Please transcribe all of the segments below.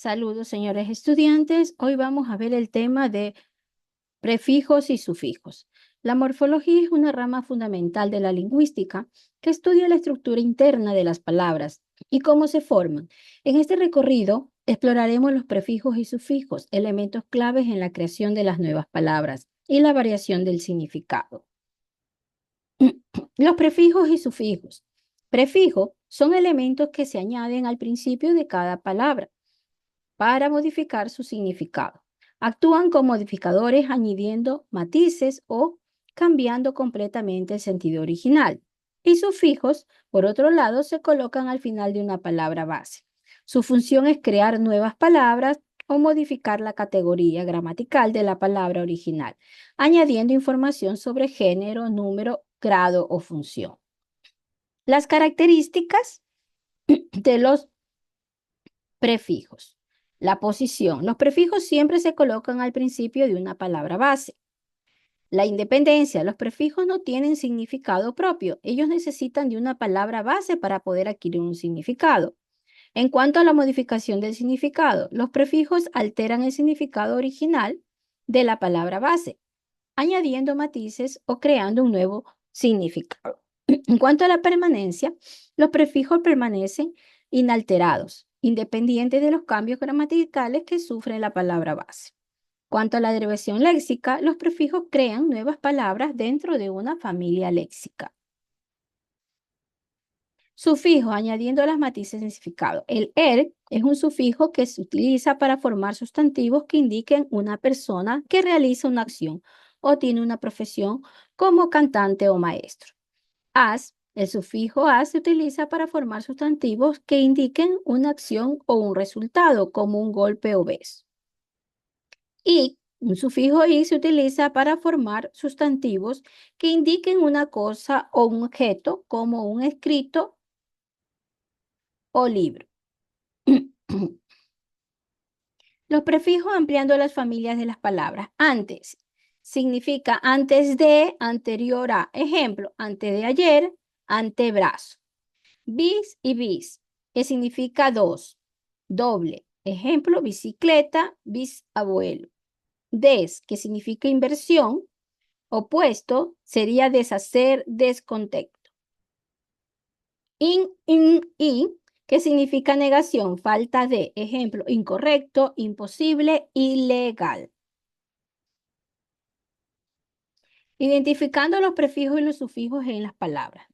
Saludos, señores estudiantes. Hoy vamos a ver el tema de prefijos y sufijos. La morfología es una rama fundamental de la lingüística que estudia la estructura interna de las palabras y cómo se forman. En este recorrido exploraremos los prefijos y sufijos, elementos claves en la creación de las nuevas palabras y la variación del significado. Los prefijos y sufijos. Prefijos son elementos que se añaden al principio de cada palabra para modificar su significado. Actúan como modificadores añadiendo matices o cambiando completamente el sentido original. Y sufijos, por otro lado, se colocan al final de una palabra base. Su función es crear nuevas palabras o modificar la categoría gramatical de la palabra original, añadiendo información sobre género, número, grado o función. Las características de los prefijos. La posición. Los prefijos siempre se colocan al principio de una palabra base. La independencia. Los prefijos no tienen significado propio. Ellos necesitan de una palabra base para poder adquirir un significado. En cuanto a la modificación del significado, los prefijos alteran el significado original de la palabra base, añadiendo matices o creando un nuevo significado. En cuanto a la permanencia, los prefijos permanecen inalterados, independientes de los cambios gramaticales que sufre la palabra base. Cuanto a la derivación léxica, los prefijos crean nuevas palabras dentro de una familia léxica. Sufijos, añadiendo las matices de significado. El er es un sufijo que se utiliza para formar sustantivos que indiquen una persona que realiza una acción o tiene una profesión como cantante o maestro. As, el sufijo as se utiliza para formar sustantivos que indiquen una acción o un resultado, como un golpe o beso. Y, un sufijo i se utiliza para formar sustantivos que indiquen una cosa o un objeto, como un escrito o libro. Los prefijos ampliando las familias de las palabras. Antes significa antes de, anterior a. Ejemplo, antes de ayer, antebrazo. Bis y bis, que significa dos, doble. Ejemplo, bicicleta, bisabuelo. Des, que significa inversión. Opuesto sería deshacer, descontento. In, que significa negación, falta de. Ejemplo, incorrecto, imposible, ilegal. Identificando los prefijos y los sufijos en las palabras.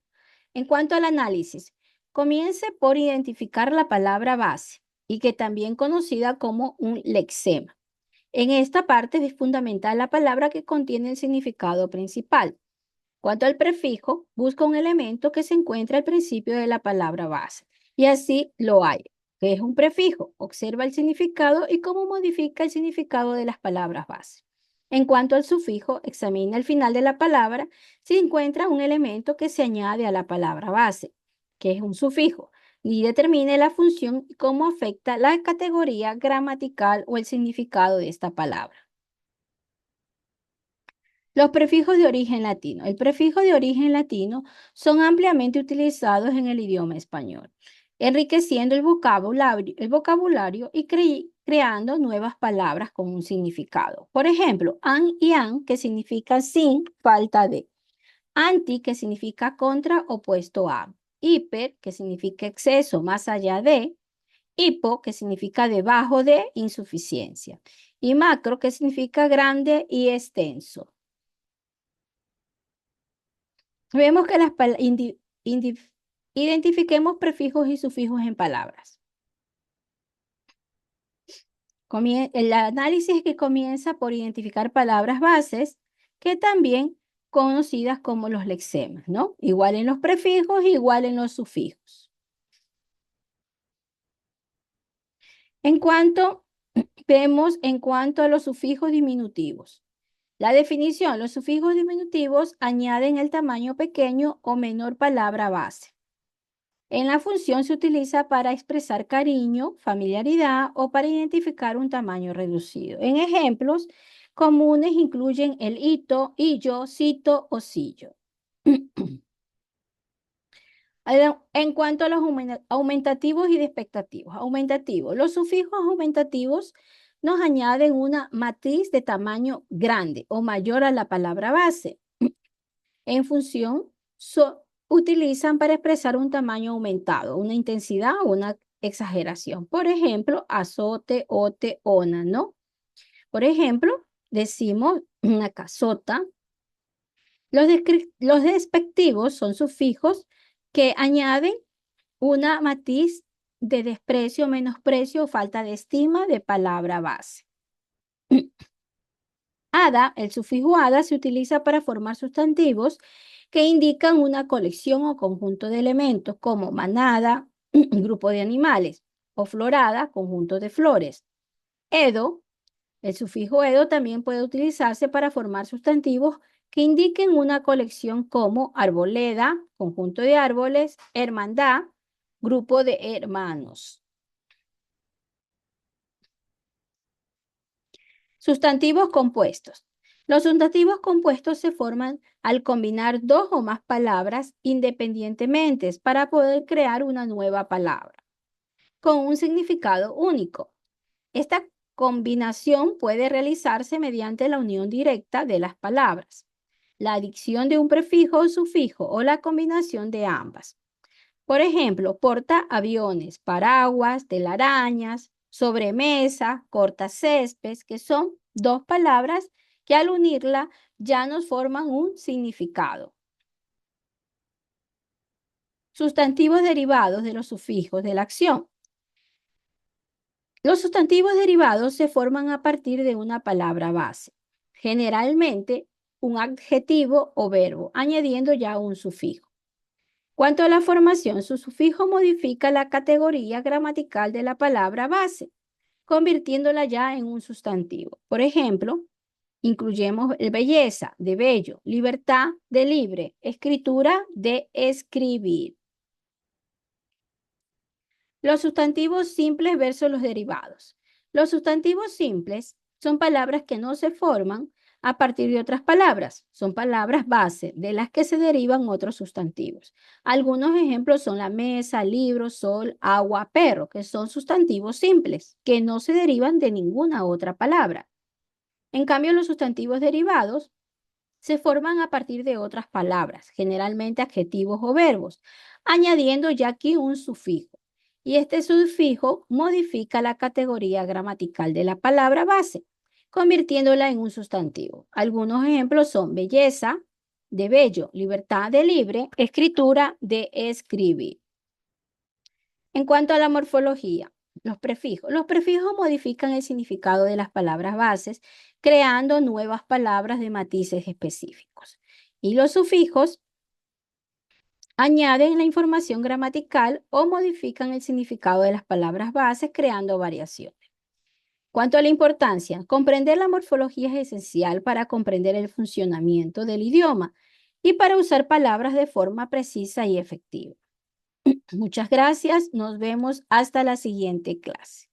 En cuanto al análisis, comience por identificar la palabra base y que también conocida como un lexema. En esta parte es fundamental la palabra que contiene el significado principal. Cuanto al prefijo, busca un elemento que se encuentra al principio de la palabra base. Y así lo hay. ¿Qué es un prefijo? Observa el significado y cómo modifica el significado de las palabras base. En cuanto al sufijo, examina el final de la palabra si encuentra un elemento que se añade a la palabra base, que es un sufijo, y determine la función y cómo afecta la categoría gramatical o el significado de esta palabra. Los prefijos de origen latino. El prefijo de origen latino son ampliamente utilizados en el idioma español, enriqueciendo el vocabulario y creando nuevas palabras con un significado. Por ejemplo, an y an, que significa sin, falta de. Anti, que significa contra, opuesto a. Hiper, que significa exceso, más allá de. Hipo, que significa debajo de, insuficiencia. Y macro, que significa grande y extenso. Vemos que identifiquemos prefijos y sufijos en palabras. El análisis que comienza por identificar palabras bases, que también conocidas como los lexemas, ¿no? Igual en los prefijos, igual en los sufijos. Vemos en cuanto a los sufijos diminutivos. La definición, los sufijos diminutivos añaden el tamaño pequeño o menor palabra base. En la función se utiliza para expresar cariño, familiaridad o para identificar un tamaño reducido. En ejemplos comunes incluyen el hito, hillo, cito o sillo. En cuanto a los aumentativos y despectivos, aumentativos, los sufijos aumentativos nos añaden una matriz de tamaño grande o mayor a la palabra base. En función, utilizan para expresar un tamaño aumentado, una intensidad o una exageración. Por ejemplo, azote, ote, ona, ¿no? Por ejemplo, decimos una casota. Los despectivos son sufijos que añaden una matiz de desprecio, menosprecio o falta de estima de palabra base. Ada, el sufijo ada se utiliza para formar sustantivos que indican una colección o conjunto de elementos como manada, grupo de animales, o florada, conjunto de flores. Edo, el sufijo edo también puede utilizarse para formar sustantivos que indiquen una colección como arboleda, conjunto de árboles, hermandad, grupo de hermanos. Sustantivos compuestos. Los sustantivos compuestos se forman al combinar dos o más palabras independientemente para poder crear una nueva palabra con un significado único. Esta combinación puede realizarse mediante la unión directa de las palabras, la adición de un prefijo o sufijo o la combinación de ambas. Por ejemplo, portaaviones, paraguas, telarañas, sobremesa, cortacésped, que son dos palabras que al unirla ya nos forman un significado. Sustantivos derivados de los sufijos de la acción. Los sustantivos derivados se forman a partir de una palabra base, generalmente un adjetivo o verbo, añadiendo ya un sufijo. Cuanto a la formación, su sufijo modifica la categoría gramatical de la palabra base, convirtiéndola ya en un sustantivo. Por ejemplo, incluyemos belleza, de bello, libertad, de libre, escritura, de escribir. Los sustantivos simples versus los derivados. Los sustantivos simples son palabras que no se forman a partir de otras palabras. Son palabras base de las que se derivan otros sustantivos. Algunos ejemplos son la mesa, libro, sol, agua, perro, que son sustantivos simples, que no se derivan de ninguna otra palabra. En cambio, los sustantivos derivados se forman a partir de otras palabras, generalmente adjetivos o verbos, añadiendo ya aquí un sufijo. Y este sufijo modifica la categoría gramatical de la palabra base, convirtiéndola en un sustantivo. Algunos ejemplos son belleza, de bello, libertad, de libre, escritura, de escribir. En cuanto a la morfología, los prefijos. Los prefijos modifican el significado de las palabras bases, creando nuevas palabras de matices específicos. Y los sufijos añaden la información gramatical o modifican el significado de las palabras bases, creando variaciones. Cuanto a la importancia, comprender la morfología es esencial para comprender el funcionamiento del idioma y para usar palabras de forma precisa y efectiva. Muchas gracias. Nos vemos hasta la siguiente clase.